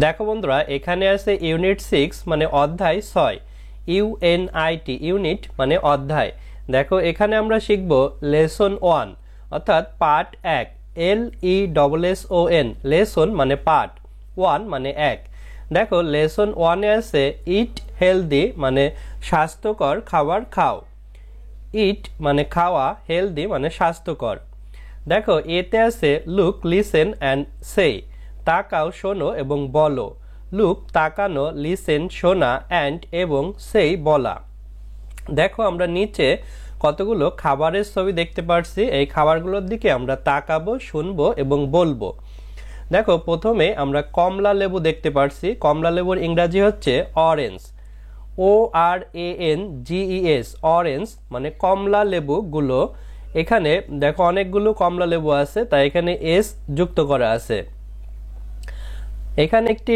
দেখো বন্ধুরা, এখানে আছে ইউনিট 6 মানে অধ্যায় 6, ইউএনআইটি ইউনিট মানে অধ্যায়। দেখো এখানে আমরা শিখব লেসন 1 অর্থাৎ পার্ট 1, LESSON লেসন মানে পার্ট, 1 মানে 1। দেখো লেসন 1 এ আছে ইট হেলদি মানে স্বাস্থ্যকর খাবার খাও। ইট মানে খাওয়া, হেলদি মানে স্বাস্থ্যকর। দেখো এতে আছে লুক লিসেন অ্যান্ড সে তাকাও শোনো এবং বলো। লুক তাকানো, লিসেন শোনা, অ্যান্ড এবং সেই বলা। দেখো আমরা নিচে কতগুলো খাবারের ছবি দেখতে পাচ্ছি, এই খাবারগুলোর দিকে আমরা তাকাবো, শুনবো এবং বলবো। দেখো প্রথমে আমরা কমলা লেবু দেখতে পাচ্ছি, কমলা লেবুর ইংরাজি হচ্ছে অরেঞ্জ, ORANGES অরেঞ্জ মানে কমলা লেবুগুলো। এখানে দেখো অনেকগুলো কমলা লেবু আছে, তাই এখানে এস যুক্ত করা আছে। এখানে একটি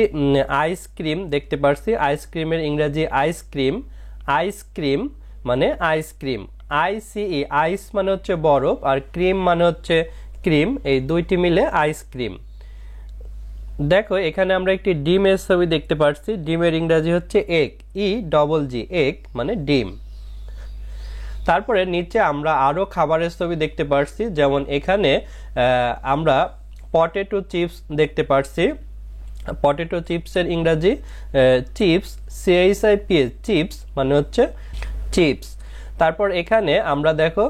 আইসক্রিম দেখতে পাচ্ছি, আইসক্রিমের ইংরাজি আইসক্রিম, আইসক্রিম মানে আইসক্রিম, ICE আইস মানে হচ্ছে বরফ আর ক্রিম মানে হচ্ছে ক্রিম, এই দুইটি মিলে আইসক্রিম। দেখো এখানে আমরা একটি ডিমের ছবি দেখতে পাচ্ছি, ডিমের ইংরাজি হচ্ছে এগ, EGG এগ মানে ডিম। তারপরে নিচে আমরা আরো খাবারের ছবি দেখতে পাচ্ছি, যেমন এখানে আমরা পটেটো চিপস দেখতে পাচ্ছি, পটেটো চিপসের ইংরাজি চিপস, CHIPS চিপস মানে হচ্ছে চিপস। তারপর এখানে আমরা দেখো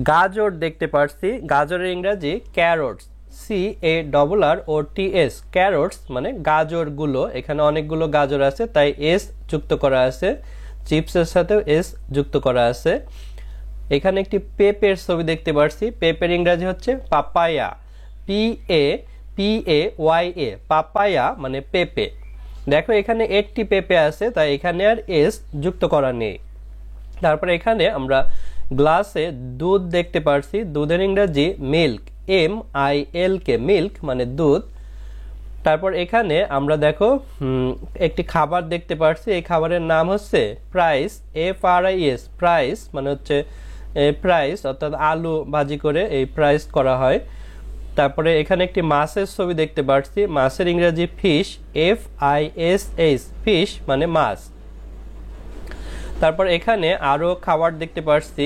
গাজর দেখতে পাচ্ছি, গাজরের ইংরাজি ক্যারটস, CARROTS ক্যারটস মানে গাজরগুলো। এখানে অনেকগুলো গাজর আছে তাই এস যুক্ত করা আছে, চিপসের সাথেও এস যুক্ত করা আছে। এখানে একটি পেঁপের ছবি দেখতে পাচ্ছি, পেঁপের ইংরাজি হচ্ছে পাপায়া, PAPAYA পাপায়া মানে পেঁপে। দেখো এখানে একটি পেঁপে আছে তাই এখানে আর এস যুক্ত করা নেই। তারপরে এখানে আমরা গ্লাসে দুধ দেখতে পাচ্ছি, দুধের ইংরাজি মিল্ক, MILK মিল্ক মানে দুধ। তারপর এখানে আমরা দেখো একটি খাবার দেখতে পাচ্ছি, এই খাবারের নাম হচ্ছে প্রাইস, FRIS প্রাইস মানে হচ্ছে প্রাইস অর্থাৎ আলু ভাজি করে এই প্রাইস করা হয়। তারপরে এখানে একটি মাছের ছবি দেখতে পাচ্ছি, মাছের ইংরেজি ফিশ, FISH ফিশ মানে মাছ। তারপর এখানে আরো খাবার দেখতে পাচ্ছি,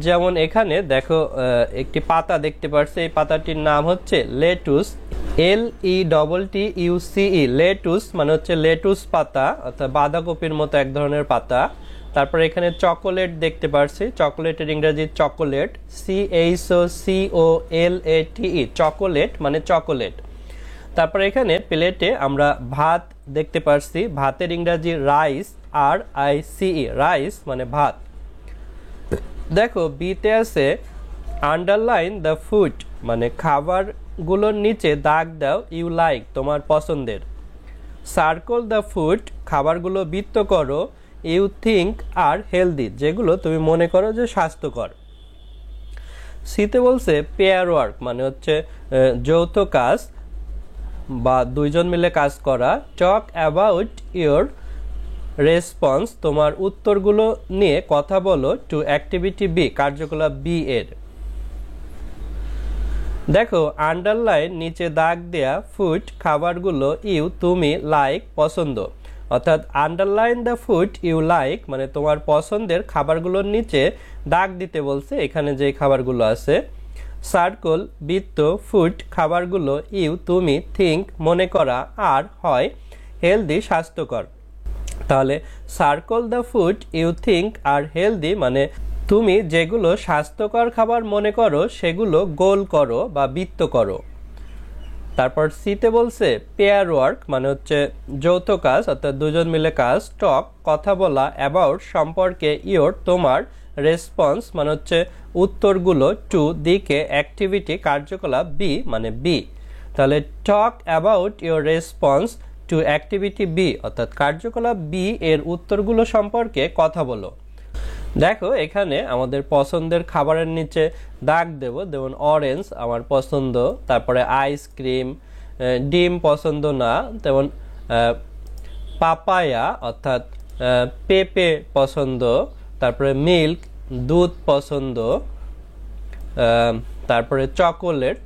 যেমন এখানে দেখো একটি পাতা দেখতে পাচ্ছি, এই পাতাটির নাম হচ্ছে লেটুস, LETTUCE লেটুস মানে হচ্ছে লেটুস পাতা অর্থাৎ বাঁধাকপির মতো এক ধরনের পাতা। তারপর এখানে চকোলেট দেখতে পাচ্ছি, চকোলেটের ইংরেজি চকোলেট, CHOCOLATE চকোলেট মানে চকোলেট। তারপর এখানে প্লেটে আমরা ভাত দেখতে পাচ্ছি, ভাতের ইংরাজি রাইস, RICE রাইস মানে ভাত। দেখো বিতে আছে আন্ডারলাইন দ্য ফুড মানে খাবারগুলোর নিচে দাগ দাও, ইউ লাইক তোমার পছন্দের। সার্কেল দ্য ফুড খাবারগুলো বৃত্ত করো, ইউ থিঙ্ক আর হেলদি যেগুলো তুমি মনে করো যে স্বাস্থ্যকর। সিতে বলছে পেয়ার ওয়ার্ক মানে হচ্ছে যৌথ কাজ বা দুইজন মিলে কাজ করা। টক অ্যাবাউট ইয়োর রেসপন্স তোমার উত্তরগুলো নিয়ে কথা বলো টু অ্যাক্টিভিটি বি কার্যকলাপ বি এর। দেখো আন্ডারলাইন নিচে দাগ দেয়া ফুড খাবারগুলো, ইউ তুমি, লাইক পছন্দ, অর্থাৎ underline the food you like মানে তোমার পছন্দের খাবারগুলোর নিচে দাগ দিতে বলছে এখানে যে খাবারগুলো আছে। সার্কেল বৃত্ত ফুড খাবারগুলো, ইউ তুমি, থিঙ্ক মনে করা, আর হয় হেলদি স্বাস্থ্যকর। তাহলে circle the food you think are healthy মানে তুমি যেগুলো স্বাস্থ্যকর খাবার মনে করো সেগুলো গোল করো বা বৃত্ত করো। তারপর সিতে বলছে পেয়ার ওয়ার্ক মানে হচ্ছে যৌথ কাজ অর্থাৎ দুজন মিলে কাজ। টক কথা বলা, অ্যাবাউট সম্পর্কে, ইয়োর তোমার, রেসপন্স মানে হচ্ছে উত্তরগুলো, টু দিকে, অ্যাক্টিভিটি কার্যকলাপ বি মানে বি। তাহলে talk about your response to activity B অর্থাৎ কার্যকলাপ বি এর উত্তরগুলো সম্পর্কে কথা বলো। দেখো এখানে আমাদের পছন্দের খাবারের নিচে দাগ দেব, যেমন অরেঞ্জ আমার পছন্দ, তারপরে আইসক্রিম, ডিম পছন্দ না, তেমন পাপায়া অর্থাৎ পেঁপে পছন্দ, তারপরে মিল্ক দুধ পছন্দ, তারপরে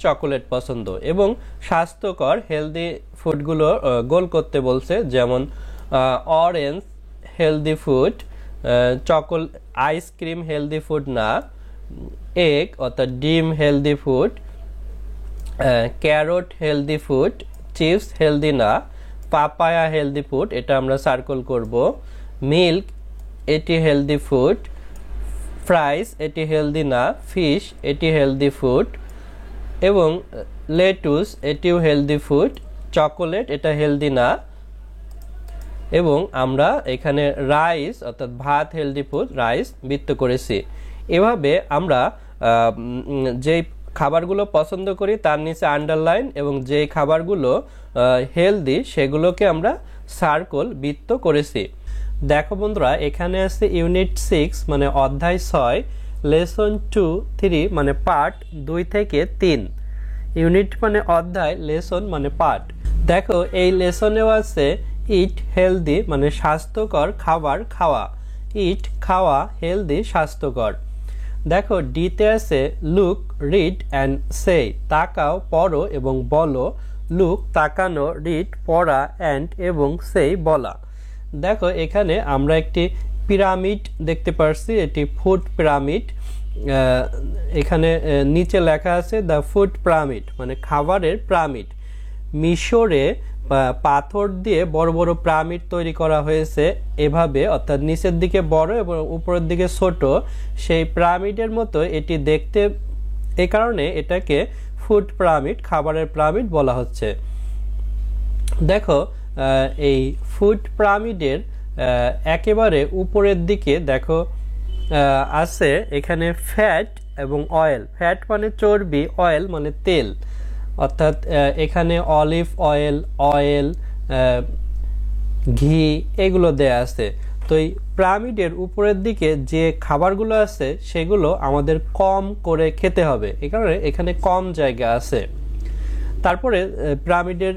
চকোলেট পছন্দ, এবং স্বাস্থ্যকর হেলদি ফুডগুলো গোল করতে বলছে, যেমন orange healthy food, ice cream healthy food না, এগ অর্থাৎ ডিম healthy food, carrot healthy food, chips healthy না, পাপায়া হেলদি ফুড, এটা আমরা সার্কেল করব, মিল্ক এটি হেলদি ফুড, ফ্রাইস এটি হেলদি না, ফিশ এটি হেলদি ফুড, এবং লেটুস এটিও হেলদি ফুড, চকোলেট এটা হেলদি না, এবং আমরা এখানে রাইস অর্থাৎ ভাত হেলদি ফুড, রাইস বৃত্ত করেছি। এভাবে আমরা যেই খাবারগুলো পছন্দ করি তার নিচে আন্ডারলাইন, এবং যেই খাবারগুলো হেলদি সেগুলোকে আমরা সার্কেল বৃত্ত করেছি। দেখো বন্ধুরা, এখানে আছে ইউনিট 6 মানে অধ্যায় 6, লেসন 2-3 মানে পার্ট 2 থেকে 3। ইউনিট মানে অধ্যায়, লেসন মানে পার্ট। দেখো এই লেসনেও আছে ইট হেলদি মানে স্বাস্থ্যকর খাবার খাওয়া, ইট খাওয়া, হেলদি স্বাস্থ্যকর। দেখো ডিতে আছে লুক, রিড অ্যান্ড সে, তাকাও, পড়ো এবং বলো, লুক তাকানো, রিড পড়া, অ্যান্ড এবং সে বলা। দেখো এখানে আমরা একটি পিরামিড দেখতে পাচ্ছি, এটি ফুড পিরামিড। এখানে নিচে লেখা আছে দ্য ফুড পিরামিড মানে খাবারের পিরামিড। মিশরে পাথর দিয়ে বড় বড় পিরামিড তৈরি করা হয়েছে এভাবে, অর্থাৎ নিচের দিকে বড় এবং উপরের দিকে ছোট, সেই পিরামিডের মতো এটি দেখতে, এই কারণে এটাকে ফুড পিরামিড, খাবারের পিরামিড বলা হচ্ছে। দেখো এই ফুড পিরামিডের একেবারে উপরের দিকে দেখো আছে এখানে ফ্যাট এবং অয়েল। ফ্যাট মানে চর্বি, অয়েল মানে তেল, অর্থাৎ এখানে অলিভ অয়েল, অয়েল, ঘি এগুলো দেয়া আছে। তো এই পিরামিডের উপরের দিকে যে খাবারগুলো আছে সেগুলো আমাদের কম করে খেতে হবে, এই কারণে এখানে কম জায়গা আছে। তারপরে পিরামিডের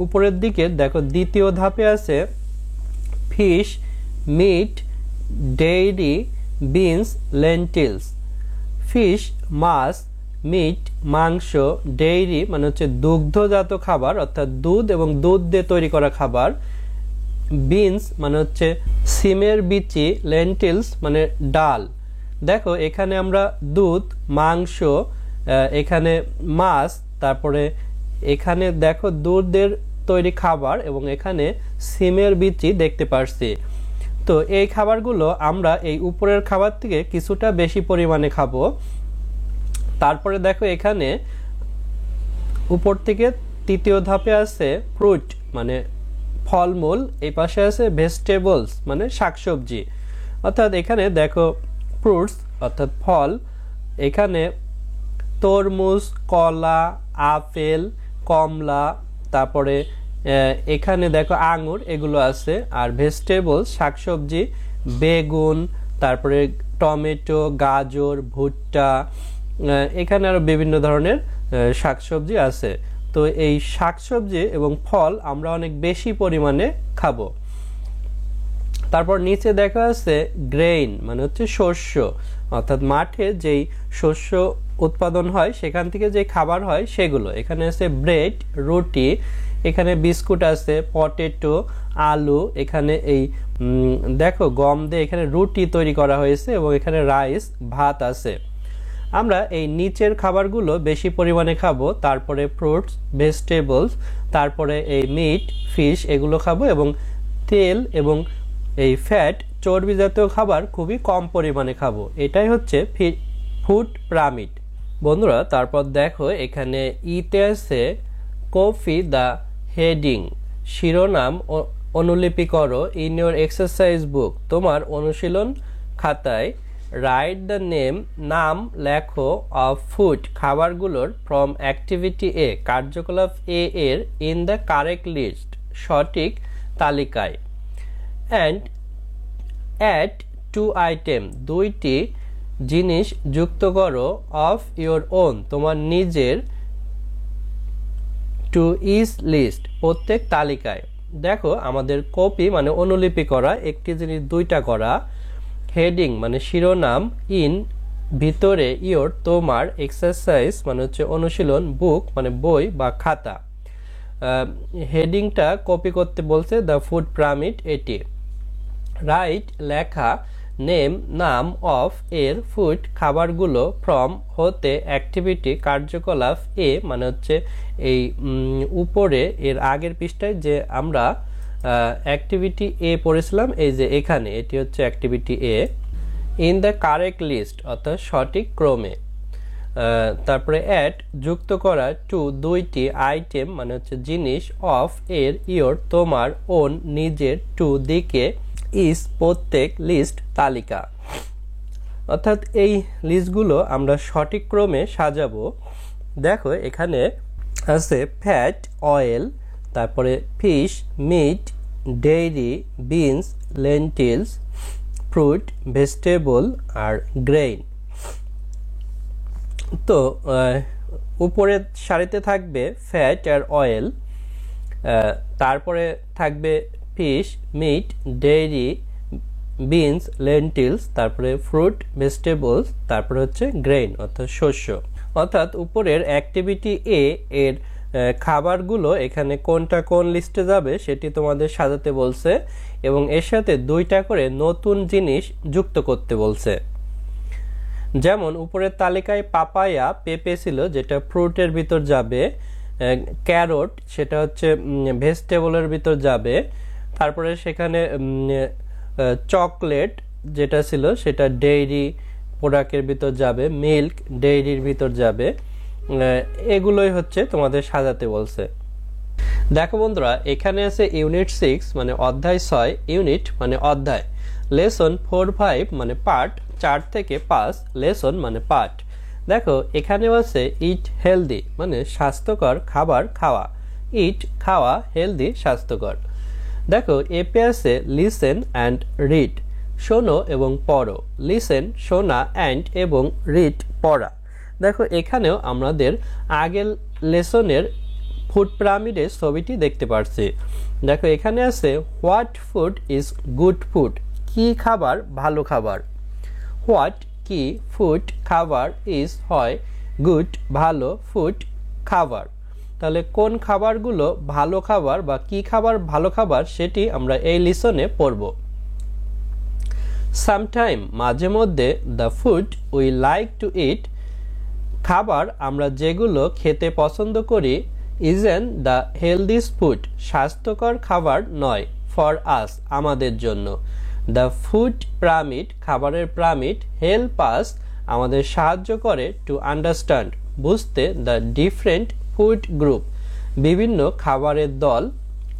উপরের দিকে দেখো দ্বিতীয় ধাপে আছে fish, meat, dairy, beans, lentils. Fish মাছ, মিট মাংস, ডেইরি মানে হচ্ছে দুগ্ধজাত খাবার অর্থাৎ দুধ এবং দুধ দিয়ে তৈরি করা খাবার, বিনস মানে হচ্ছে সিমের বিচি, লেন্টিলস মানে ডাল। দেখো এখানে আমরা দুধ, মাংস, এখানে মাছ, তারপরে এখানে দেখো দুধের তৈরি খাবার এবং এখানে সিমের বিচি দেখতে পাচ্ছি। তো এই খাবারগুলো আমরা এই উপরের খাবার থেকে কিছুটা বেশি পরিমাণে খাবো। তারপরে দেখো এখানে উপর থেকে তৃতীয় ধাপে আছে ফ্রুট মানে ফলমূল, এই পাশে আছে ভেজিটেবলস মানে শাকসবজি। অর্থাৎ এখানে দেখো ফ্রুটস অর্থাৎ ফল, এখানে তরমুজ, কলা, আপেল, কমলা, তারপরে এখানে দেখো আঙুর এগুলো আছে। আর ভেজিটেবলস শাকসবজি, বেগুন, তারপরে টমেটো, গাজর, ভুট্টা, এখানে আরো বিভিন্ন ধরনের শাকসবজি আছে। তো এই শাকসবজি এবং ফল আমরা অনেক বেশি পরিমাণে খাবো। তারপর নিচে দেখা আছে গ্রেইন মানে হচ্ছে শস্য, অর্থাৎ মাঠে যেই শস্য উৎপাদন হয় সেখান থেকে যে খাবার হয় সেগুলো। এখানে আছে ব্রেড, রুটি, এখানে বিস্কুট আছে, পটেটো, আলু, এখানে এই দেখো গম দিয়ে এখানে রুটি তৈরি করা হয়েছে এবং এখানে রাইস, ভাত আছে। আমরা এই নিচের খাবারগুলো বেশি পরিমাণে খাবো, তারপরে ফ্রুটস, ভেজিটেবলস, তারপরে এই মিট, ফিশ এগুলো খাবো, এবং তেল এবং এই ফ্যাট চর্বি জাতীয় খাবার খুবই কম পরিমাণে খাবো। এটাই হচ্ছে ফুড পিরামিড। বন্ধুরা তারপর দেখো এখানে ইতে আছে কপি দ্য হেডিং, শিরোনাম অনুলিপি করো ইন ইউর এক্সারসাইজ বুক, তোমার অনুশীলন খাতায়। রাইট দ্য নেম, নাম লেখো, অফ ফুড খাবারগুলোর, ফ্রম অ্যাক্টিভিটি এ কার্যকলাপ এ এর, ইন দ্য কারেক্ট লিস্ট সঠিক তালিকায়। অ্যান্ড অ্যাড টু আইটেম দুইটি জিনিস যুক্ত করো, অফ ইউর ওন তোমার নিজের, টু ইজ লিস্ট প্রত্যেক তালিকায়। দেখো আমাদের কপি মানে অনুলিপি করা, একটি জিনিস দুইটা করা, হেডিং মানে শিরোনাম, ইন ভিতরে ইওর তোমার এক্সারসাইজ মানে হচ্ছে অনুশীলন বুক মানে বই বা খাতা হেডিংটা কপি করতে বলছে দ্য ফুড পিরামিড এটি রাইট লেখা নেম নাম অফ এর ফুড খাবারগুলো ফ্রম হতে অ্যাক্টিভিটি কার্যকলাপ এ মানে হচ্ছে এই উপরে এর আগের পৃষ্ঠায় যে আমরা অ্যাক্টিভিটি এ পড়েছিলাম এই যে এখানে এটি হচ্ছে activity A in the correct list অর্থাৎ সঠিক ক্রমে তারপরে অ্যাড যুক্ত করা টু দুইটি আইটেম মানে হচ্ছে জিনিস অফ এর ইওর তোমার ওন নিজের টু দিকে ইস প্রত্যেক লিস্ট তালিকা অর্থাৎ এই লিস্টগুলো আমরা সঠিক ক্রমে সাজাবো দেখো এখানে আছে ফ্যাট অয়েল তারপরে fish meat dairy beans lentils fruit vegetable আর গ্রেইন তো উপরের সারিতে থাকবে ফ্যাট আর অয়েল তারপরে থাকবে fish meat dairy beans lentils তারপরে ফ্রুট ভেজিটেবলস তারপরে হচ্ছে গ্রেইন অর্থাৎ শস্য অর্থাৎ উপরের অ্যাক্টিভিটি এ এর খাবারগুলো এখানে কোনটা কোন লিস্টে যাবে সেটি তোমাদের সাজাতে বলছে এবং এর সাথে দুইটা করে নতুন জিনিস যুক্ত করতে বলছে যেমন উপরের তালিকায় পাপায়া পেঁপে ছিল যেটা ফ্রুটের ভিতর যাবে ক্যারট সেটা হচ্ছে ভেজিটেবলের ভিতর যাবে তারপরে সেখানে চকলেট যেটা ছিল সেটা ডেইরি প্রোডাক্টের ভিতর যাবে মিল্ক ডেইরির ভিতর যাবে এগুলোই হচ্ছে তোমাদের সাজাতে বলছে দেখো বন্ধুরা এখানে আছে ইউনিট 6 মানে অধ্যায় 6 ইউনিট মানে অধ্যায় লেসন 4-5 মানে পার্ট 4 থেকে 5 লেসন মানে পার্ট দেখো এখানেও আছে ইট হেলদি মানে স্বাস্থ্যকর খাবার খাওয়া ইট খাওয়া হেলদি স্বাস্থ্যকর দেখো এপে আছে লিসেন অ্যান্ড রিড শোনো এবং পড়ো লিসেন শোনা অ্যান্ড এবং রিড পড়া দেখো এখানেও আমাদের আগের লেসনের ফুড পিরামিডের ছবিটি দেখতে পাচ্ছি দেখো এখানে আছে what food is good food কি খাবার ভালো খাবার হোয়াট কি ফুড খাবার ইজ হয় গুড ভালো ফুড খাবার তাহলে কোন খাবারগুলো ভালো খাবার বা কি খাবার ভালো খাবার সেটি আমরা এই লিসনে পড়ব সামটাইম মাঝে মধ্যে the food we like to eat খাবার আমরা যেগুলো খেতে পছন্দ করি ইজেন দ্য হেলদিস ফুড স্বাস্থ্যকর খাবার নয় ফর আস আমাদের জন্য দ্য ফুড পিরামিড খাবারের পিরামিড হেল্প আস আমাদের সাহায্য করে টু আন্ডারস্ট্যান্ড বুঝতে দ্য ডিফারেন্ট ফুড গ্রুপ বিভিন্ন খাবারের দল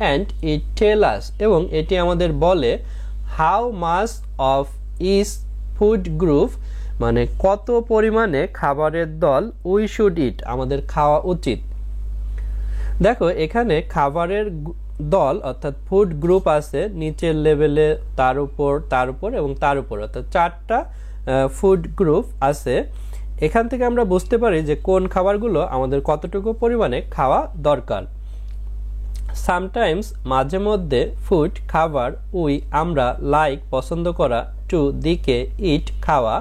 অ্যান্ড ইট টেল আস এবং এটি আমাদের বলে how much of each food group মানে কত পরিমাণে খাবারের দল উই শুড ইট আমাদের খাওয়া উচিত দেখো এখানে খাবারের দল অর্থাৎ ফুড গ্রুপ আছে নিচের লেভেলে তার উপর এবং তার উপর অর্থাৎ 4টা ফুড গ্রুপ আছে এখান থেকে আমরা বুঝতে পারি যে কোন খাবারগুলো আমাদের কতটুকু পরিমাণে খাওয়া দরকার সামটাইমস মাঝে মধ্যে ফুড খাবার উই আমরা লাইক পছন্দ করা টু দিকে ইট খাওয়া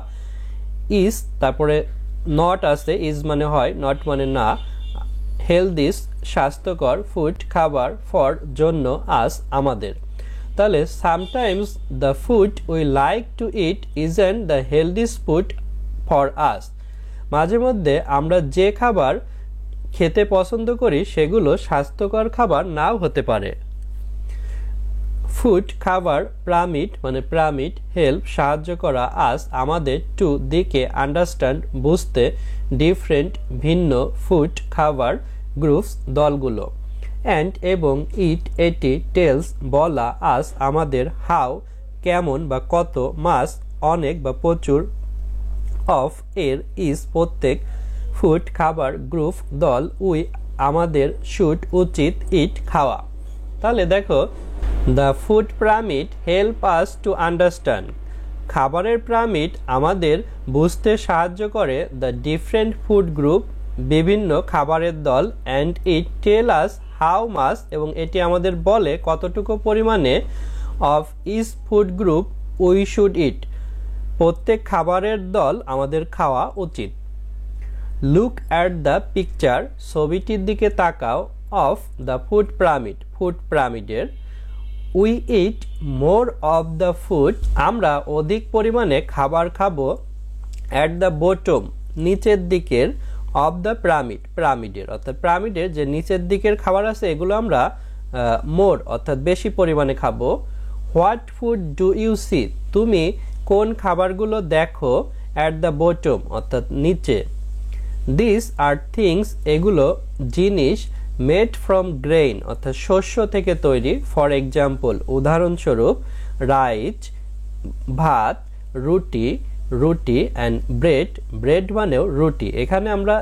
ইজ তারপরে নট আছে ইজ মানে হয় নট মানে না হেলদিস স্বাস্থ্যকর ফুড খাবার ফর জন্য আস আমাদের তাহলে sometimes the food we like to eat isn't the healthiest food for us মাঝে মধ্যে আমরা যে খাবার খেতে পছন্দ করি সেগুলো স্বাস্থ্যকর খাবার নাও হতে পারে ফুড খাবার পিরামিড মানে পিরামিড হেল্প সাহায্য করা আস আমাদের টু দিকে আন্ডারস্ট্যান্ড বুঝতে ডিফারেন্ট ভিন্ন ফুড খাবার গ্রুপস দলগুলো অ্যান্ড এবং ইট এটি টেলস বলা আস আমাদের হাউ কেমন বা কত মাস অনেক বা প্রচুর অফ এর ইজ প্রত্যেক ফুড খাবার গ্রুপ দল উই আমাদের শুড উচিত ইট খাওয়া তাহলে দেখো the food pyramid help us to understand খাবারের পিরামিড আমাদের বুঝতে সাহায্য করে দ্য ডিফারেন্ট ফুড গ্রুপ বিভিন্ন খাবারের দল and it tell us how much এবং এটি আমাদের বলে কতটুকু পরিমাণে of each food group we should eat প্রত্যেক খাবারের দল আমাদের খাওয়া উচিত। লুক অ্যাট দ্য পিকচার, ছবিটির দিকে তাকাও, of the food pyramid, food পিরামিডের। We eat more of the food, আমরা অধিক পরিমাণে খাবার খাবো। অ্যাট দ্য বটম, নিচের দিকের, অফ দ্য পিরামিড, পিরামিডের অর্থাৎ পিরামিডের যে নিচের দিকের খাবার আছে এগুলো আমরা মোর অর্থাৎ বেশি পরিমাণে খাবো। What food do you see, তুমি কোন খাবারগুলো দেখো। অ্যাট দ্য বটম অর্থাৎ নিচে। দিস আর থিংস, এগুলো জিনিস। মেড ফ্রম গ্রেইন অর্থাৎ শস্য থেকে তৈরি। ফর এক্সাম্পল, উদাহরণস্বরূপ, রাইস ভাত, রুটি, রুটি অ্যান্ড ব্রেড, ব্রেড মানেও রুটি। এখানে আমরা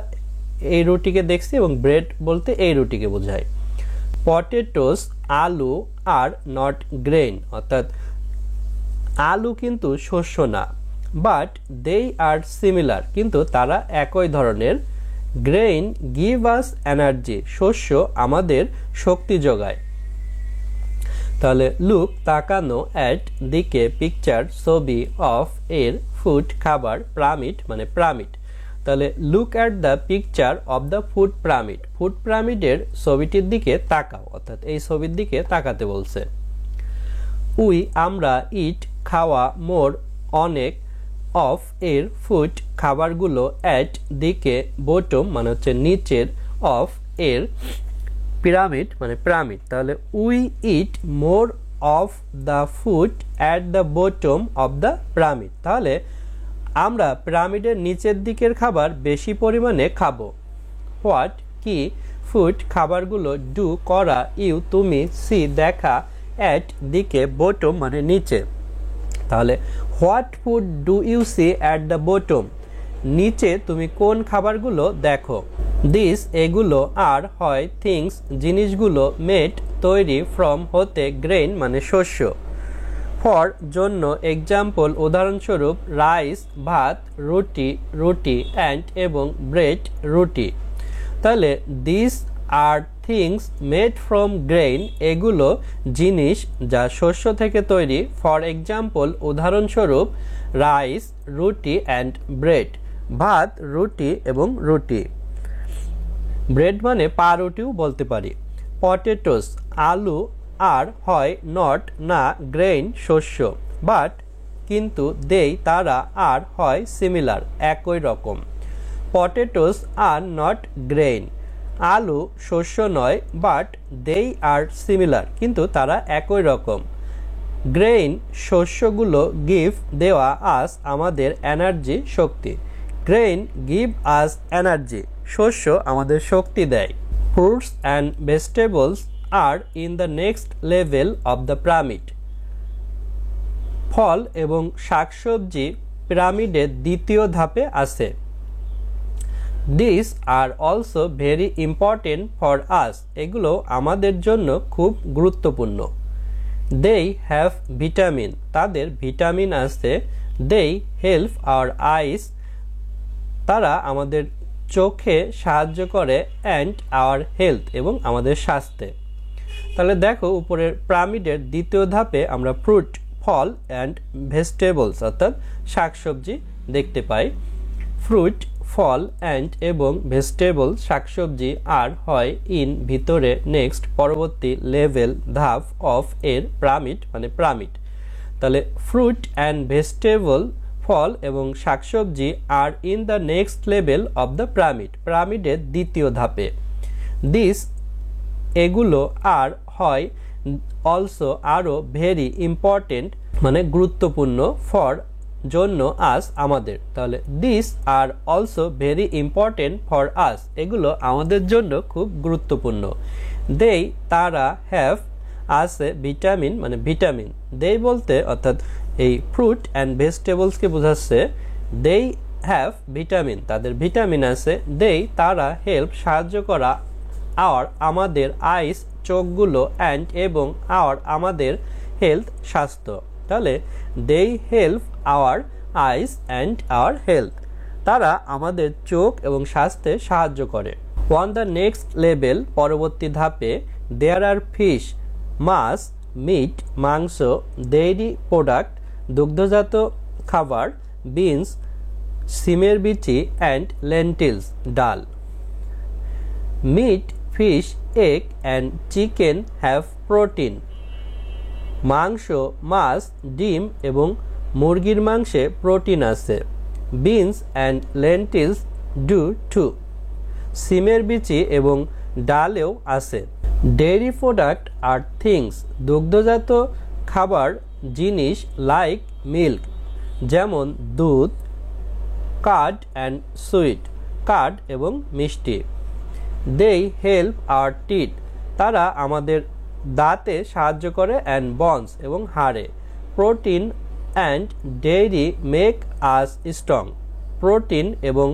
এই রুটিকে দেখছি এবং ব্রেড বলতে এই রুটিকে বোঝায়। পটেটোস, আলু, আর নট গ্রেইন অর্থাৎ আলু কিন্তু শস্য না। বাট দে আর সিমিলার, কিন্তু তারা একই ধরনের। গ্রেইন গিভ আস এনার্জি, শস্য আমাদের শক্তি যোগায়। তাহলে লুক তাকানো, অ্যাট দিকে, পিকচার ছবি, অফ এর, ফুড খাবার, পিরামিড মানে পিরামিড। তাহলে look at the picture of the food pyramid, food পিরামিডের ছবিটির দিকে তাকাও অর্থাৎ এই ছবির দিকে তাকাতে বলছে। উই আমরা, ইট খাওয়া, মোর অনেক, অফ এর, ফুড খাবারগুলো, অ্যাট দিকে, বটম মানে হচ্ছে নিচের, অফ এর, পিরামিড মানে পিরামিড। তাহলে we eat more of the food at the bottom of the pyramid, তাহলে আমরা পিরামিডের নিচের দিকের খাবার বেশি পরিমাণে খাবো। হোয়াট কি, ফুড খাবারগুলো, ডু করা, ইউ তুমি, সি দেখা, অ্যাট দিকে, বটম মানে নিচে। তাহলে what food do you see at the bottom, নিচে তুমি কোন খাবারগুলো দেখো। দিস এগুলো, আর হয়, থিংস জিনিসগুলো, মেড তৈরি, ফ্রম হতে, গ্রেইন মানে শস্য। ফর জন্য, এক্সাম্পল উদাহরণস্বরূপ, রাইস ভাত, রুটি রুটি, অ্যান্ড এবং ব্রেড রুটি। তাহলে this R things made from grain, এগুলো জিনিস যা শস্য থেকে তৈরি। ফর এক্সাম্পল উদাহরণস্বরূপ, রাইস রুটি অ্যান্ড ব্রেড, ভাত রুটি এবং রুটি। ব্রেড মানে পাউরুটিও বলতে পারি। পটেটোস আলু, আর হয়, নট না, গ্রেইন শস্য, বাট কিন্তু, দেই তারা, আর হয়, সিমিলার একই রকম। পটেটোস আর নট গ্রেইন, আলু শস্য নয়, বাট দেই আর সিমিলার কিন্তু তারা একই রকম। গ্রেইন শস্যগুলো, গিভ দেওয়া, আস আমাদের, এনার্জি শক্তি। গ্রেইন গিভ আস এনার্জি, শস্য আমাদের শক্তি দেয়। Fruits and vegetables are in the next level of the pyramid, ফল এবং শাকসবজি পিরামিডের দ্বিতীয় ধাপে আছে। This are also very important for us, এগুলো আমাদের জন্য খুব গুরুত্বপূর্ণ। দেই হ্যাভ ভিটামিন, তাদের ভিটামিন আছে। দেই হেল্প আওয়ার আইস, তারা আমাদের চোখে সাহায্য করে। অ্যান্ড আওয়ার হেলথ, এবং আমাদের স্বাস্থ্যে। তাহলে দেখো উপরের পিরামিডের দ্বিতীয় ধাপে আমরা ফ্রুট ফল অ্যান্ড ভেজিটেবলস অর্থাৎ শাকসবজি দেখতে পাই। ফ্রুট ফল অ্যান্ড এবং ভেজিটেবল শাকসবজি, আর হয়, ইন ভিতরে, নেক্সট পরবর্তী, লেভেল ধাপ, অফ এর, পিরামিড মানে পিরামিড। তাহলে ফ্রুট অ্যান্ড ভেজিটেবল ফল এবং শাকসবজি আর in the next level of the pyramid, পিরামিডের দ্বিতীয় ধাপে। দিস এগুলো, আর হয়, অলসো আরও, ভেরি ইম্পর্টেন্ট মানে গুরুত্বপূর্ণ, ফর জন্য, আস আমাদের। তাহলে this are also very important for us, এগুলো আমাদের জন্য খুব গুরুত্বপূর্ণ। দেই তারা, হ্যাভ আছে, ভিটামিন মানে ভিটামিন। দেই বলতে অর্থাৎ এই ফ্রুট অ্যান্ড ভেজিটেবলসকে বোঝাচ্ছে। দেই হ্যাভ ভিটামিন, তাদের ভিটামিন আছে। দেই তারা, হেল্প সাহায্য করা, আওয়ার আমাদের, আইস চোখগুলো, অ্যান্ড এবং আওয়ার আমাদের, হেলথ স্বাস্থ্য। তাহলে দেই help our eyes and our health, তারা আমাদের চোখ এবং স্বাস্থ্যে সাহায্য করে। অন দ্য নেক্সট লেভেল পরবর্তী ধাপে, দেয়ার আর ফিশ মাছ, মিট মাংস, ডেইরি প্রোডাক্ট দুগ্ধজাত খাবার বিনস সিমের বিচি অ্যান্ড লেন্টিলস ডাল। Meet fish egg and chicken have protein. মাংস মাছ ডিম এবং মুরগির মাংসে প্রোটিন আছে। Beans and lentils do to. সিমের বিচি এবং ডালেও আছে। ডেইরি প্রোডাক্ট আর থিংস দুগ্ধজাত খাবার জিনিস লাইক মিল্ক যেমন দুধ, কার্ড অ্যান্ড সুইট কার্ড এবং মিষ্টি। দেই হেল্প আওয়ার টিথ তারা আমাদের দাঁতে সাহায্য করে অ্যান্ড বনস এবং হাড়ে। Protein and dairy make us strong protein এবং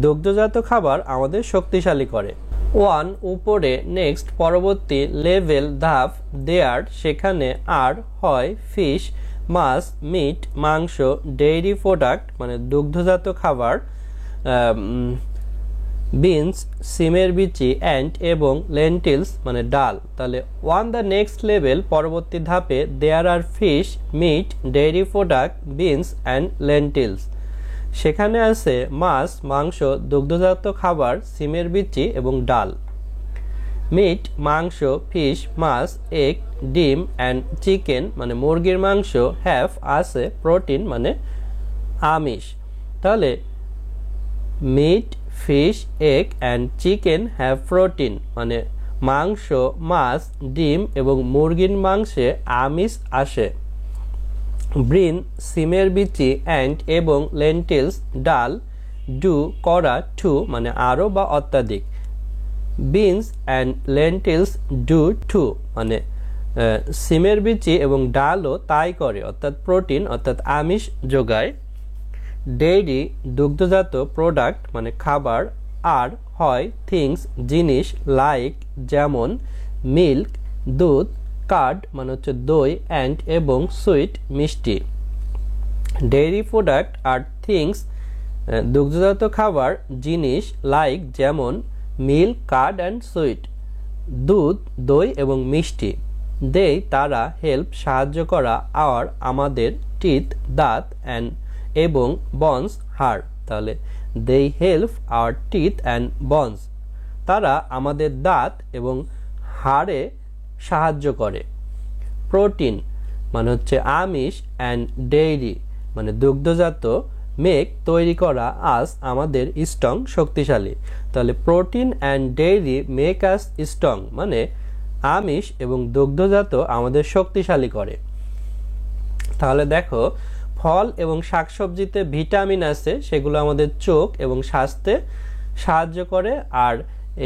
দুগ্ধজাত খাবার আমাদের শক্তিশালী করে। ওয়ান উপরে নেক্সট পরবর্তী লেভেল ধাপ দেয়ার সেখানে আর হয় ফিশ মাছ মিট মাংস ডেইরি প্রোডাক্ট মানে দুগ্ধজাত খাবার বিনস সিমের বিচি অ্যান্ড এবং লেন্টিলস মানে ডাল। তাহলে ওয়ান দ্য নেক্সট লেভেল পরবর্তী ধাপে there are fish meat dairy product beans and lentils সেখানে আছে মাছ মাংস দুগ্ধজাত খাবার সিমের বিচি এবং ডাল। মিট মাংস ফিশ মাছ এগ ডিম অ্যান্ড চিকেন মানে মুরগির মাংস হ্যাভ আছে প্রোটিন মানে আমিষ। তাহলে meet fish egg and chicken have protein মানে মাংস মাছ ডিম এবং মুরগির মাংসে আমিষ আসে। ব্রিন সিমের বিচি অ্যান্ড এবং লেন্টিলস ডাল ডু করা টু মানে আরও বা অত্যাধিক। Beans and lentils do to মানে সিমের বিচি এবং ডালও তাই করে অর্থাৎ প্রোটিন অর্থাৎ আমিষ যোগায়। ডেইরি দুগ্ধজাত প্রোডাক্ট মানে খাবার আর হয় থিংস জিনিস লাইক যেমন মিল্ক দুধ কার্ড মানে হচ্ছে দই অ্যান্ড এবং সুইট মিষ্টি। ডেইরি প্রোডাক্ট আর থিংস দুগ্ধজাত খাবার জিনিস লাইক যেমন মিল্ক কার্ড অ্যান্ড সুইট দুধ দই এবং মিষ্টি। দেই তারা হেল্প সাহায্য করা আওয়ার আমাদের টিথ দাঁত অ্যান্ড এবং বনস হাড়। তাহলে দেই হেল্প আওয়ার টিথ অ্যান্ড বনস তারা আমাদের দাঁত এবং হাড়ে সাহায্য করে। প্রোটিন মানে হচ্ছে আমিষ অ্যান্ড ডেইরি মানে দুগ্ধজাত মেক তৈরি করা আস আমাদের স্ট্রং শক্তিশালী। তাহলে protein and dairy make us strong মানে আমিষ এবং দুগ্ধজাত আমাদের শক্তিশালী করে। তাহলে দেখো ফল এবং শাকসবজিতে ভিটামিন আছে সেগুলো আমাদের চোখ এবং স্বাস্থ্যে সাহায্য করে। আর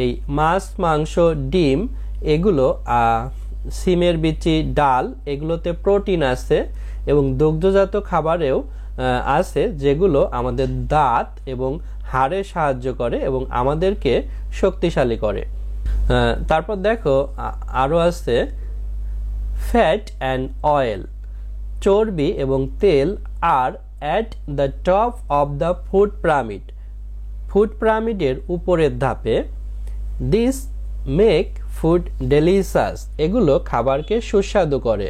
এই মাছ মাংস ডিম এগুলো সিমের বিচি ডাল এগুলোতে প্রোটিন আছে এবং দুগ্ধজাত খাবারেও আছে যেগুলো আমাদের দাঁত এবং হাড়ে সাহায্য করে এবং আমাদেরকে শক্তিশালী করে। তারপর দেখো আরও আছে ফ্যাট অ্যান্ড অয়েল চর্বি এবং তেল আর at the top of the food pyramid food পিরামিডের উপরের ধাপে। দিস মেক ফুড ডেলিশাস এগুলো খাবারকে সুস্বাদু করে।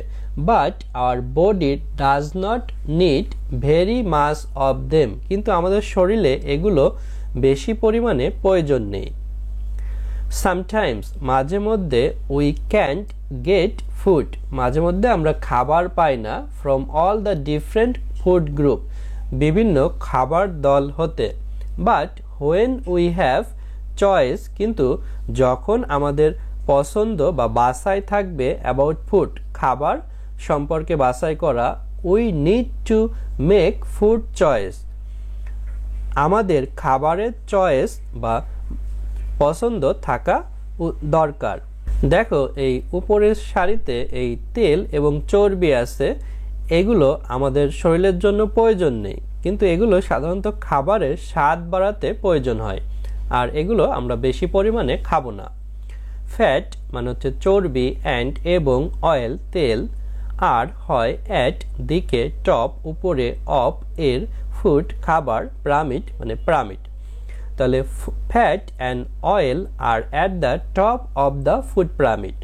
But our body does not need very much of them কিন্তু আমাদের শরীরে এগুলো বেশি পরিমাণে প্রয়োজন নেই। সামটাইমস মাঝে মধ্যে উই ক্যান্ট গেট ফুড মাঝে মধ্যে আমরা খাবার পাই না from all the different food group বিভিন্ন খাবার দল হতে। But when we have choice কিন্তু যখন আমাদের পছন্দ বা বাছাই থাকবে অ্যাবাউট ফুড খাবার সম্পর্কে বাছাই করা we need to make food choice আমাদের খাবারের চয়েস বা পছন্দ থাকা দরকার। দেখো এই উপরের সারিতে এই তেল এবং চর্বি আছে এগুলো আমাদের শরীরের জন্য প্রয়োজন নেই কিন্তু এগুলো সাধারণত খাবারের স্বাদ বাড়াতে প্রয়োজন হয় আর এগুলো আমরা বেশি পরিমাণে খাবো না। ফ্যাট মানে হচ্ছে চর্বি অ্যান্ড এবং অয়েল তেল আর হয় অ্যাট দিকে টপ উপরে অফ এর ফুড খাবার পিরামিড মানে পিরামিড। তাহলে fat and oil are at the top of the food pyramid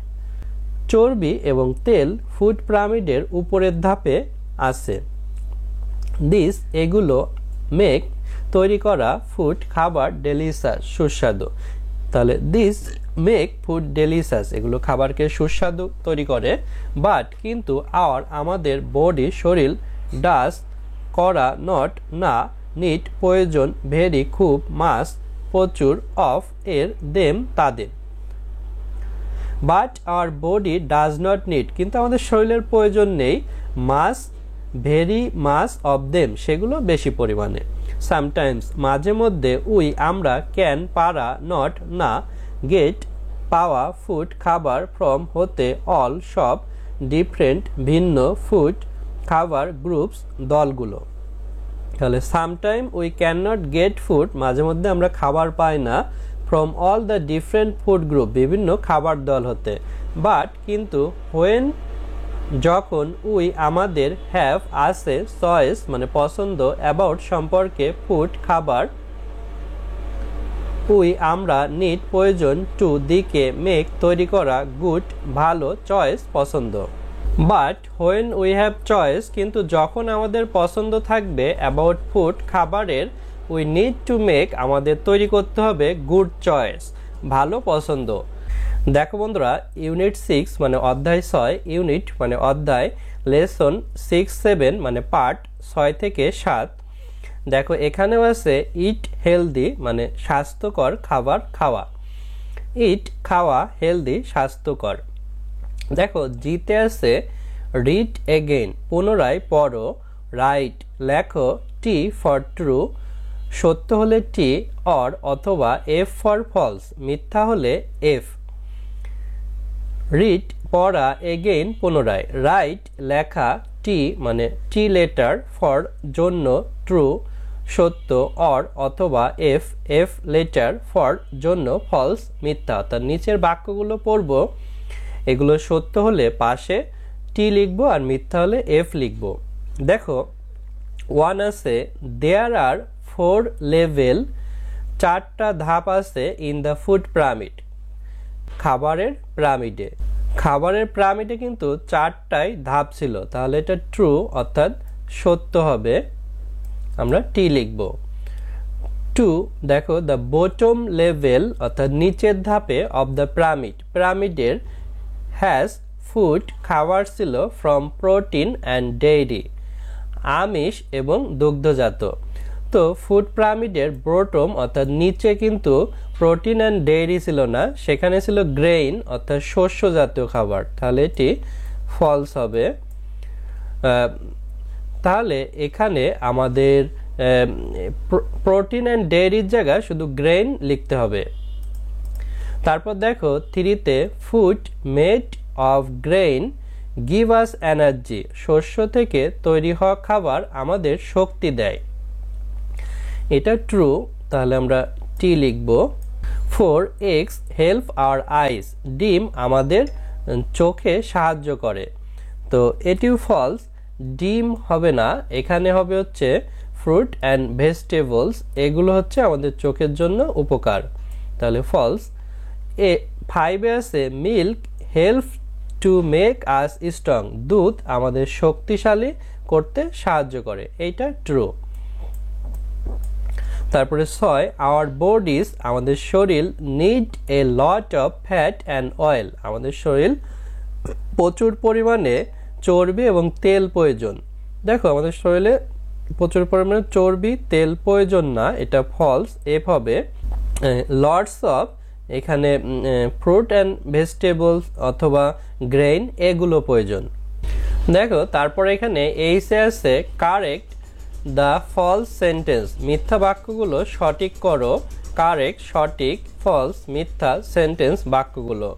চর্বি এবং তেল ফুড পিরামিডের উপরের ধাপে আছে। দিস এগুলো মেক তৈরি করা ফুড খাবার ডেলিশাস সুস্বাদু। তাহলে দিস মেক ফুড ডেলিশাস এগুলো খাবারকে সুস্বাদু তৈরি করে। বাট কিন্তু আমাদের বডি শরীর ডাস করা নট না নিড প্রয়োজন ভেরি খুব মাস প্রচুর অফ এর দেম তাদের। But our body does not need কিন্তু আমাদের শরীরের প্রয়োজন নেই মাস ভেরি মাস অফ দেম সেগুলো বেশি পরিমাণে। সামটাইমস মাঝে মধ্যে আমরা ক্যান পারা নট না গেট পাওয়া ফুড খাবার ফ্রম হতে অল সব ডিফারেন্ট ভিন্ন ফুড খাবার গ্রুপস দলগুলো। তাহলে sometime can not get food মাঝে মধ্যে আমরা খাবার পাই না from all the different food group বিভিন্ন খাবার দল হতে। বাট কিন্তু হোয়েন যখন আমাদের হ্যাভ আসে চয়েস মানে পছন্দ অ্যাবাউট সম্পর্কে ফুড খাবার আমরা নিড প্রয়োজন টু দিকে মেক তৈরি করা গুড ভালো চয়েস পছন্দ। বাট হোয়েন হ্যাভ চয়েস কিন্তু যখন আমাদের পছন্দ থাকবে অ্যাবাউট ফুড খাবারের নিড টু মেক আমাদের তৈরি করতে হবে গুড চয়েস ভালো পছন্দ। দেখো বন্ধুরা ইউনিট 6 মানে অধ্যায় 6 ইউনিট মানে অধ্যায় লেসন 6-7 মানে পার্ট 6 থেকে 7। দেখো এখানেও আছে ইট হেলদি মানে স্বাস্থ্যকর খাবার খাওয়া। ইট খাওয়া হেলদি স্বাস্থ্যকর। দেখো জিতে আছে রিড এগেইন পুনরায় পড়ো। রাইট লেখো। টি ফর ট্রু সত্য হলে টি অর অথবা এফ ফর ফলস মিথ্যা হলে এফ। রিড পড়া এগেইন পুনরায়। রাইট লেখা। টি মানে টি লেটার ফর জন্য ট্রু সত্য অর অথবা এফ এফ লেটার ফর জন্য ফলস মিথ্যা। তার নিচের বাক্যগুলো পড়ব এগুলো সত্য হলে পাশে টি লিখবো আর মিথ্যা হলে এফ লিখবো। দেখো 1 আছে দেয়ার আর 4 লেভেল 4টা ধাপ আছে ইন দ্য ফুড পিরামিড খাবারের পিরামিডে। খাবারের পিরামিডে কিন্তু 4টাই ধাপ ছিল তাহলে এটা ট্রু অর্থাৎ সত্য হবে আমরা টি লিখব। 2 দেখো দ্য বটম লেভেল অর্থাৎ নিচের ধাপে অফ দ্য পিরামিডের হ্যাজ ফুড খাবার ছিল ফ্রম প্রোটিন অ্যান্ড ডেইরি আমিষ এবং দুগ্ধজাত। তো ফুড পিরামিডের বটম অর্থাৎ নিচে কিন্তু প্রোটিন অ্যান্ড ডেইরি ছিল না সেখানে ছিল গ্রেইন অর্থাৎ শস্য জাতীয় খাবার তাহলে এটি ফলস হবে। তাহলে এখানে আমাদের প্রোটিন অ্যান্ড ডেইরির জায়গায় শুধু গ্রেইন লিখতে হবে। তারপর দেখো 3তে food made of grain give us energy শস্য থেকে তৈরি হওয়া খাবার আমাদের শক্তি দেয় এটা ট্রু তাহলে আমরা টি লিখব। 4 eggs হেল্প আওয়ার আইস ডিম আমাদের চোখে সাহায্য করে তো এটিও ফলস ডিম হবে না এখানে হবে হচ্ছে ফ্রুট অ্যান্ড ভেজিটেবলস এগুলো হচ্ছে আমাদের চোখের জন্য উপকার তাহলে ফলস। 5 আছে milk help to make us strong দুধ আমাদের শক্তিশালী করতে সাহায্য করে এইটা ট্রু। তারপরে 6 আওয়ার বডিজ আমাদের শরীর need a lot of fat and oil আমাদের শরীর প্রচুর পরিমাণে চর্বি এবং তেল প্রয়োজন। দেখো আমাদের শরীরে প্রচুর পরিমাণে চর্বি তেল প্রয়োজন না এটা ফলস এফ হবে। লটস অফ এখানে ফ্রুট অ্যান্ড ভেজিটেবলস অথবা গ্রেইন এগুলো প্রয়োজন। দেখো তারপর এখানে এইসে আছে কারেক্ট দ্য ফলস সেন্টেন্স মিথ্যা বাক্যগুলো সঠিক করো। কারেক্ট সঠিক ফলস মিথ্যা সেন্টেন্স বাক্যগুলো।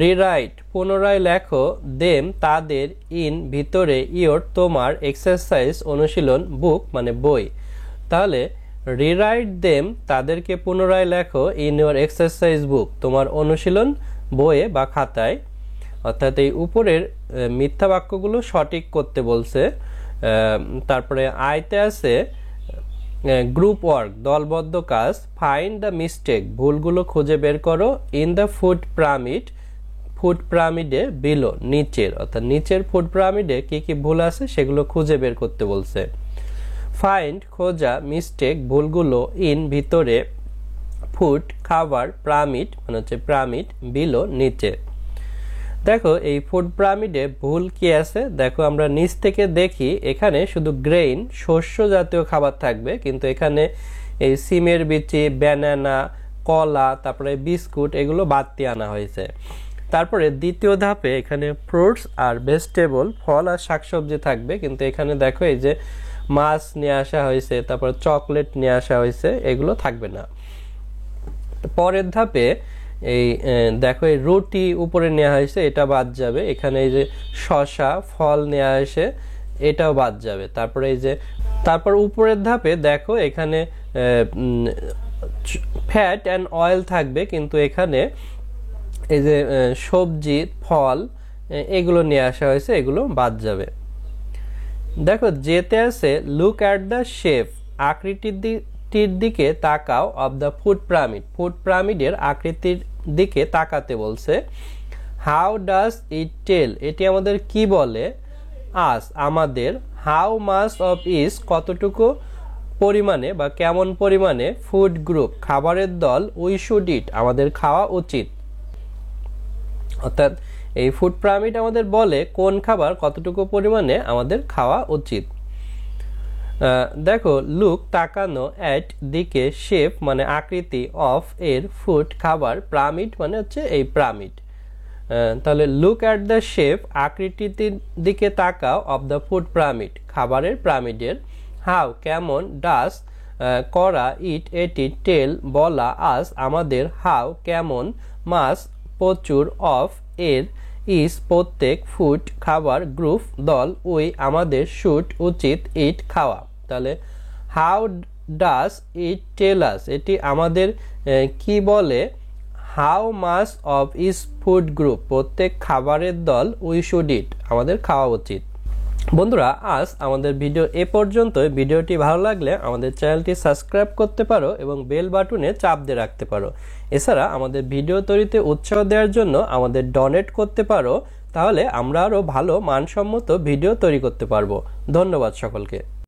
রিরাইট পুনরায় লেখো। দেম তাদের ইন ভিতরে ইয়োর তোমার এক্সারসাইজ অনুশীলন বুক মানে বই তাহলে রিরাইট দেম তাদেরকে পুনরায় লেখো ইন ইয়োর এক্সারসাইজ বুক তোমার অনুশীলন বইয়ে বা খাতায় অর্থাৎ এই উপরের মিথ্যা বাক্যগুলো সঠিক করতে বলছে। তারপরে আইতে আছে গ্রুপ ওয়ার্ক দলবদ্ধ কাজ। ফাইন্ড দ্য মিস্টেক ভুলগুলো খুঁজে বের করো। ইন দ্য ফুড পিরামিডে বিলো নিচের অর্থাৎ নিচের ফুড পিরামিডে কি কি ভুল আছে সেগুলো খুঁজে বের করতে বলছে। ফাইন্ড খোঁজা, মিস্টেক ভুলগুলো, ইন ভিতরে, ফুড খাবার, পিরামিড মানে হচ্ছে পিরামিড, বিলো নিচে। দেখো এই ফুড পিরামিডে ভুল কি আছে, দেখো আমরা নিচ থেকে দেখি এখানে শুধু গ্রেইন শস্য জাতীয় খাবার থাকবে, কিন্তু এখানে এই সিমের বিচি, ব্যানানা, কলা, তারপরে বিস্কুট এগুলো বাদ দিয়ে আনা হয়েছে। তারপরে দ্বিতীয় ধাপে এখানে ফ্রুটস আর ভেজিটেবল, ফল আর শাকসবজি থাকবে, কিন্তু এখানে দেখো এই যে মাছ নিয়ে আসা হয়েছে, তারপর চকলেট নিয়ে আসা হয়েছে, এগুলো থাকবে না। পরের ধাপে এই দেখো এই রুটি উপরে নেওয়া হয়েছে, এটা বাদ যাবে। এখানে এই যে শসা ফল নেওয়া হয়েছে, এটাও বাদ যাবে। তারপরে এই যে তারপর উপরের ধাপে দেখো এখানে ফ্যাট অ্যান্ড অয়েল থাকবে, কিন্তু এখানে এই যে সবজি ফল এগুলো নিয়ে আসা হয়েছে, এগুলো বাদ যাবে। দেখো যেতে আছে লুক অ্যাট দ্য শেপ, আকৃতির দিকে তাকাও, of the food pyramid, food পিরামিডের আকৃতির দিকে তাকাতে বলছে। হাউ ডাজ ইট টেল, এটি আমাদের কি বলে, আস আমাদের, হাউ মাচ অফ ইজ কতটুকু পরিমাণে বা কেমন পরিমাণে, ফুড গ্রুপ খাবারের দল, উই শুড ইট আমাদের খাওয়া উচিত। অর্থাৎ এই ফুড পিরামিড আমাদের বলে কোন খাবার কতটুকু পরিমাণে আমাদের খাওয়া উচিত। দেখো লুক তাকানো, অ্যাট দিকে, শেপ মানে আকৃতি, অফ এর, ফুড খাবার, পিরামিড মানে হচ্ছে এই পিরামিড। তাহলে লুক অ্যাট দ্য শেপ আকৃতির দিকে তাকাও, অফ দ্য ফুড পিরামিড খাবারের পিরামিডের। হাউ কেমন, ডাস করা, ইট এটি, টেল বলা, আস আমাদের, হাউ কেমন, মাস প্রচুর, অফ এর, ইজ প্রত্যেক, ফুড খাবার, গ্রুপ দল, উই আমাদের, শুড উচিত, ইট খাওয়া। তাহলে হাউ ডাস ইট টেল আস এটি আমাদের কি বলে, how much of is food group প্রত্যেক খাবারের দল, উই শুড ইট আমাদের খাওয়া উচিত। বন্ধুরা আজ আমাদের ভিডিও এ পর্যন্তই। ভিডিওটি ভালো লাগলে আমাদের চ্যানেলটি সাবস্ক্রাইব করতে পারো এবং বেল বাটনে চাপ দিয়ে রাখতে পারো। এছাড়া আমাদের ভিডিও তৈরিতে উৎসাহ দেওয়ার জন্য আমাদের ডোনেট করতে পারো, তাহলে আমরা আরও ভালো মানসম্মত ভিডিও তৈরি করতে পারবো। ধন্যবাদ সকলকে।